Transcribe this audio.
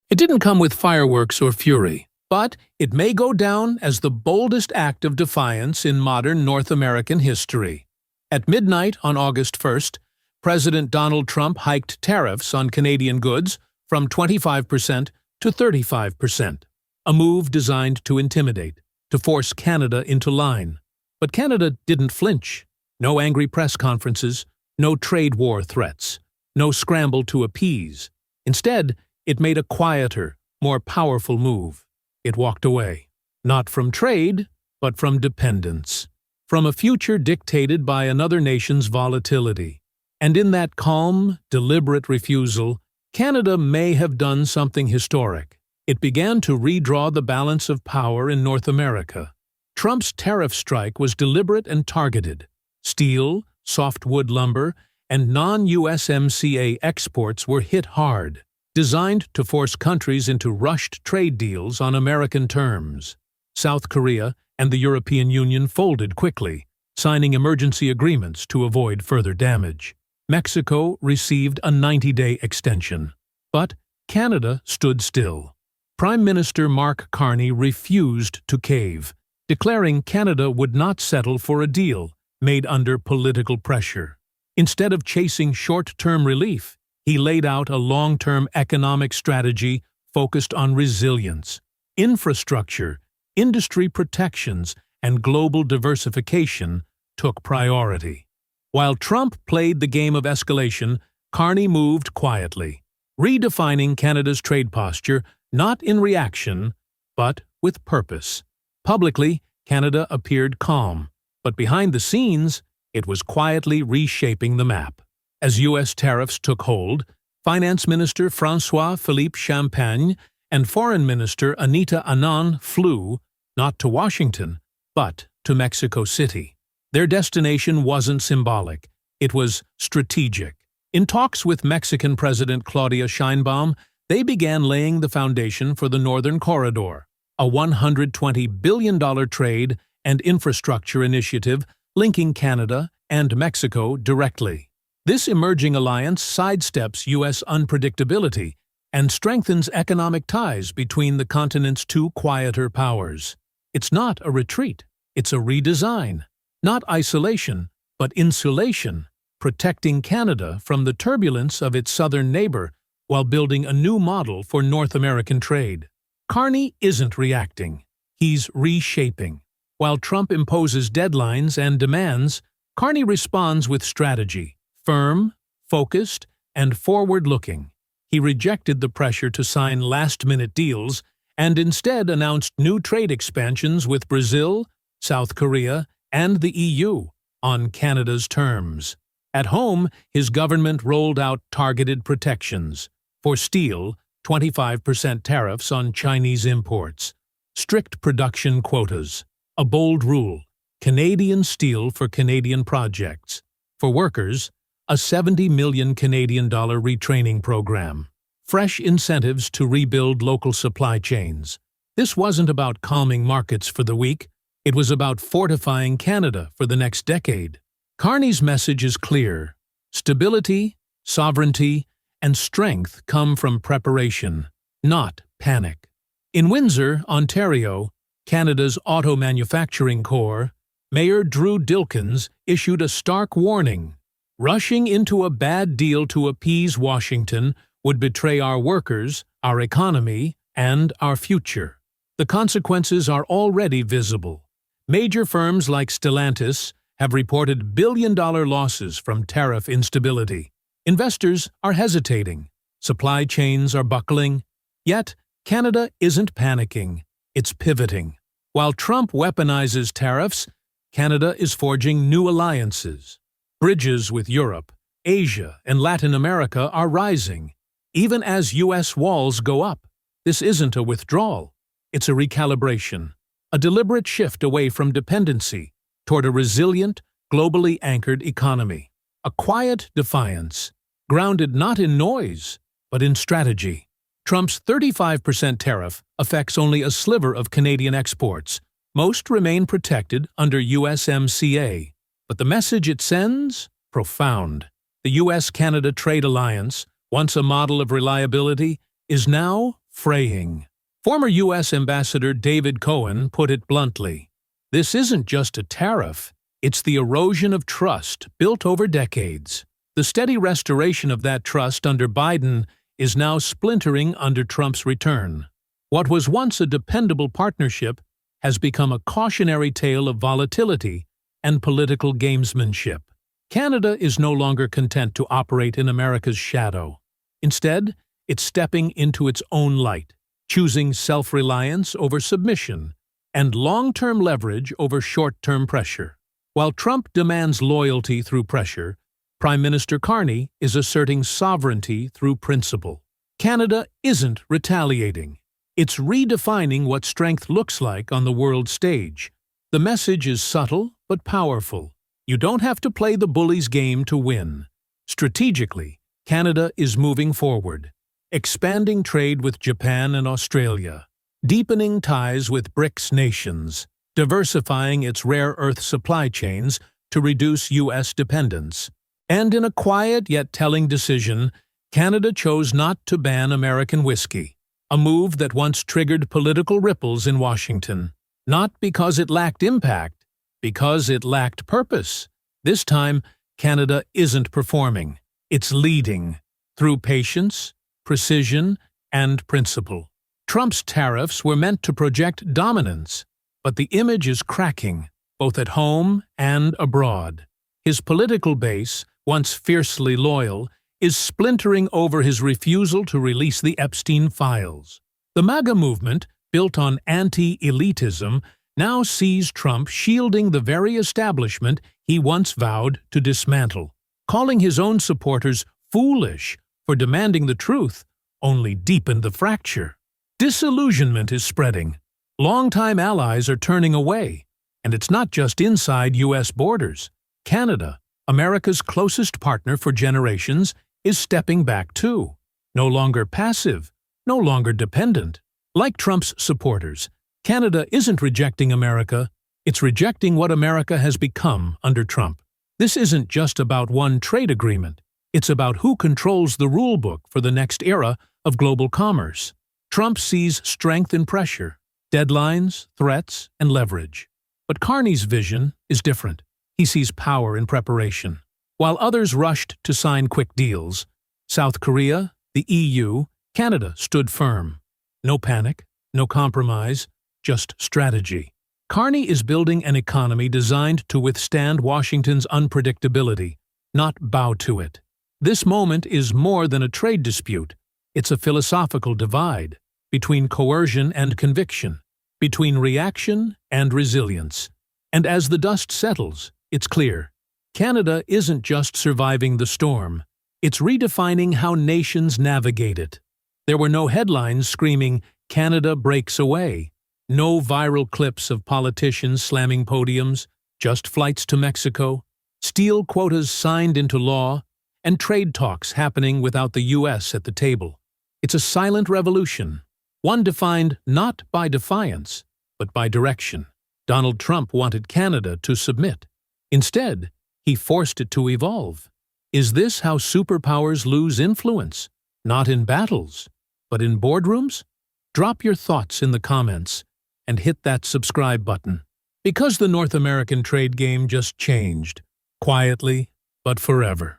It didn't come with fireworks or fury, but it may go down as the boldest act of defiance in modern North American history. At midnight on August 1st, President Donald Trump hiked tariffs on Canadian goods from 25% to 35%, a move designed to intimidate, to force Canada into line. But Canada didn't flinch. No angry press conferences, no trade war threats, no scramble to appease. Instead, it made a quieter, more powerful move. It walked away, not from trade, but from dependence, from a future dictated by another nation's volatility. And in that calm, deliberate refusal, Canada may have done something historic. It began to redraw the balance of power in North America. Trump's tariff strike was deliberate and targeted. Steel, softwood lumber, and non-USMCA exports were hit hard, designed to force countries into rushed trade deals on American terms. South Korea and the European Union folded quickly, signing emergency agreements to avoid further damage. Mexico received a 90-day extension. But Canada stood still. Prime Minister Mark Carney refused to cave, declaring Canada would not settle for a deal made under political pressure. Instead of chasing short-term relief, he laid out a long-term economic strategy focused on resilience, infrastructure, industry protections, and global diversification took priority. While Trump played the game of escalation, Carney moved quietly, redefining Canada's trade posture not in reaction, but with purpose. Publicly, Canada appeared calm, but behind the scenes, it was quietly reshaping the map. As U.S. tariffs took hold, Finance Minister François-Philippe Champagne and Foreign Minister Anita Anand flew, not to Washington, but to Mexico City. Their destination wasn't symbolic, it was strategic. In talks with Mexican President Claudia Sheinbaum, they began laying the foundation for the Northern Corridor, a $120 billion trade and infrastructure initiative linking Canada and Mexico directly. This emerging alliance sidesteps U.S. unpredictability and strengthens economic ties between the continent's two quieter powers. It's not a retreat, it's a redesign. Not isolation, but insulation, protecting Canada from the turbulence of its southern neighbor while building a new model for North American trade. Carney isn't reacting, he's reshaping. While Trump imposes deadlines and demands, Carney responds with strategy, firm, focused, and forward-looking. He rejected the pressure to sign last-minute deals and instead announced new trade expansions with Brazil, South Korea, and the EU on Canada's terms. At home, his government rolled out targeted protections. For steel, 25% tariffs on Chinese imports. Strict production quotas. A bold rule, Canadian steel for Canadian projects. For workers, a $70 million Canadian dollar retraining program. Fresh incentives to rebuild local supply chains. This wasn't about calming markets for the weak. It was about fortifying Canada for the next decade. Carney's message is clear. Stability, sovereignty, and strength come from preparation, not panic. In Windsor, Ontario, Canada's auto manufacturing core, Mayor Drew Dilkens issued a stark warning. Rushing into a bad deal to appease Washington would betray our workers, our economy, and our future. The consequences are already visible. Major firms like Stellantis have reported billion-dollar losses from tariff instability. Investors are hesitating. Supply chains are buckling. Yet, Canada isn't panicking. It's pivoting. While Trump weaponizes tariffs, Canada is forging new alliances. Bridges with Europe, Asia, and Latin America are rising. Even as U.S. walls go up, this isn't a withdrawal. It's a recalibration. A deliberate shift away from dependency toward a resilient, globally anchored economy. A quiet defiance, grounded not in noise, but in strategy. Trump's 35% tariff affects only a sliver of Canadian exports. Most remain protected under USMCA. But the message it sends? Profound. The U.S.-Canada trade alliance, once a model of reliability, is now fraying. Former U.S. Ambassador David Cohen put it bluntly, "This isn't just a tariff, it's the erosion of trust built over decades. The steady restoration of that trust under Biden is now splintering under Trump's return. What was once a dependable partnership has become a cautionary tale of volatility and political gamesmanship. Canada is no longer content to operate in America's shadow. Instead, it's stepping into its own light, choosing self-reliance over submission and long-term leverage over short-term pressure. While Trump demands loyalty through pressure, Prime Minister Carney is asserting sovereignty through principle. Canada isn't retaliating. It's redefining what strength looks like on the world stage. The message is subtle but powerful. You don't have to play the bully's game to win. Strategically, Canada is moving forward, expanding trade with Japan and Australia, deepening ties with BRICS nations, diversifying its rare earth supply chains to reduce U.S. dependence. And in a quiet yet telling decision, Canada chose not to ban American whiskey, a move that once triggered political ripples in Washington. Not because it lacked impact, because it lacked purpose. This time, Canada isn't performing. It's leading, through patience, precision, and principle. Trump's tariffs were meant to project dominance, but the image is cracking, both at home and abroad. His political base, once fiercely loyal, is splintering over his refusal to release the Epstein files. The MAGA movement, built on anti-elitism, now sees Trump shielding the very establishment he once vowed to dismantle. Calling his own supporters foolish for demanding the truth only deepened the fracture. Disillusionment is spreading. Longtime allies are turning away, and it's not just inside U.S. borders. Canada, America's closest partner for generations, is stepping back too. No longer passive, no longer dependent. Like Trump's supporters, Canada isn't rejecting America, it's rejecting what America has become under Trump. This isn't just about one trade agreement, it's about who controls the rulebook for the next era of global commerce. Trump sees strength in pressure, deadlines, threats, and leverage. But Carney's vision is different. He sees power in preparation. While others rushed to sign quick deals, South Korea, the EU, Canada stood firm. No panic, no compromise, just strategy. Carney is building an economy designed to withstand Washington's unpredictability, not bow to it. This moment is more than a trade dispute. It's a philosophical divide between coercion and conviction, between reaction and resilience. And as the dust settles, it's clear. Canada isn't just surviving the storm, it's redefining how nations navigate it. There were no headlines screaming, "Canada breaks away," no viral clips of politicians slamming podiums, just flights to Mexico, steel quotas signed into law, and trade talks happening without the U.S. at the table. It's a silent revolution, one defined not by defiance, but by direction. Donald Trump wanted Canada to submit. Instead, he forced it to evolve. Is this how superpowers lose influence? Not in battles, but in boardrooms? Drop your thoughts in the comments and hit that subscribe button. Because the North American trade game just changed, quietly but forever.